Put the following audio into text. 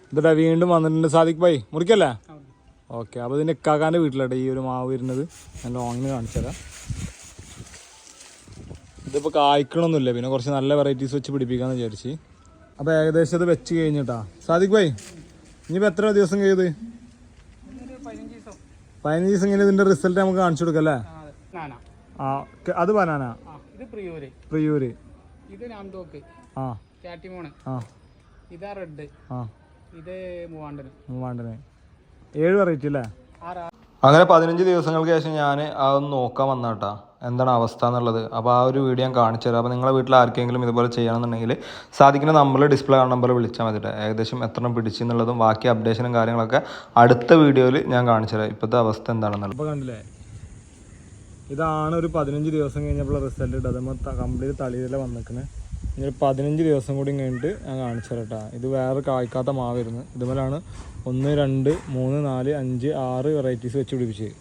എന്നിട്ട് വീണ്ടും വന്നിട്ടുണ്ട് സാദിഖ് ഭായി മുറിക്കല്ലേ? ഓക്കെ, അപ്പോൾ ഇതിൻ്റെ ഇക്കാക്കാൻ്റെ വീട്ടിലാട്ടെ ഈ ഒരു മാവ് വരുന്നത്. ഞാൻ ലോങ്ങിന് കാണിച്ചു തരാം. ഇതിപ്പോൾ കായ്ക്കണമൊന്നുമില്ല, പിന്നെ കുറച്ച് നല്ല വെറൈറ്റീസ് വെച്ച് പിടിപ്പിക്കാമെന്ന് വിചാരിച്ച്. അപ്പോൾ ഏകദേശം ഇത് വെച്ച് കഴിഞ്ഞിട്ടാ സാദിഖ് ഭായി ഇനിയിപ്പോൾ എത്ര ദിവസം കഴിയത്? 15 ദിവസം കഴിഞ്ഞ് ഇതിൻ്റെ റിസൾട്ട് നമുക്ക് കാണിച്ചു കൊടുക്കാം അല്ലേ? ആ, അത് ബനാന, ഇത് പ്രിയൂര്, ഇത് രാംതോക്ക്, കാറ്റിമോണ്, ഇതാ റെഡ്, ഇത് മൂവാണ്ടന് 7 വെറൈറ്റി അല്ലേ? അങ്ങനെ 15 ദിവസങ്ങൾക്ക് ശേഷം ഞാൻ അതൊന്ന് നോക്കാൻ വന്ന കേട്ടോ എന്താണ് അവസ്ഥ എന്നുള്ളത്. അപ്പോൾ ആ ഒരു വീഡിയോ ഞാൻ കാണിച്ചു തരാം. അപ്പോൾ നിങ്ങളുടെ വീട്ടിൽ ആർക്കെങ്കിലും ഇതുപോലെ ചെയ്യണമെന്നുണ്ടെങ്കിൽ സാധിക്കുന്ന നമ്പറിൽ ഡിസ്പ്ലേ നമ്പർ വിളിച്ചാൽ മതിട്ട്. ഏകദേശം എത്ര പിടിച്ചെന്നുള്ളതും ബാക്കി അപ്ഡേഷനും കാര്യങ്ങളൊക്കെ അടുത്ത വീഡിയോയിൽ ഞാൻ കാണിച്ചു തരാം ഇപ്പോഴത്തെ അവസ്ഥ എന്താണെന്നുള്ളത്. അപ്പോൾ കണ്ടില്ലേ, ഇതാണ് ഒരു 15 ദിവസം കഴിഞ്ഞപ്പോൾ റിസൾട്ട് ഇട്ട് അതുമ്പോൾ കംപ്ലീറ്റ് തളിയിലെ വന്നിരിക്കുന്നത്. ഇനി 15 ദിവസം കൂടി കഴിഞ്ഞിട്ട് ഞാൻ കാണിച്ചു തരാം കേട്ടോ. ഇത് വേറെ കായ്ക്കാത്ത മാവായിരുന്നു. ഇതുപോലെയാണ് 1, 2, 3, 4, 5, 6 വെറൈറ്റീസ് വെച്ച് പിടിപ്പിച്ചത്.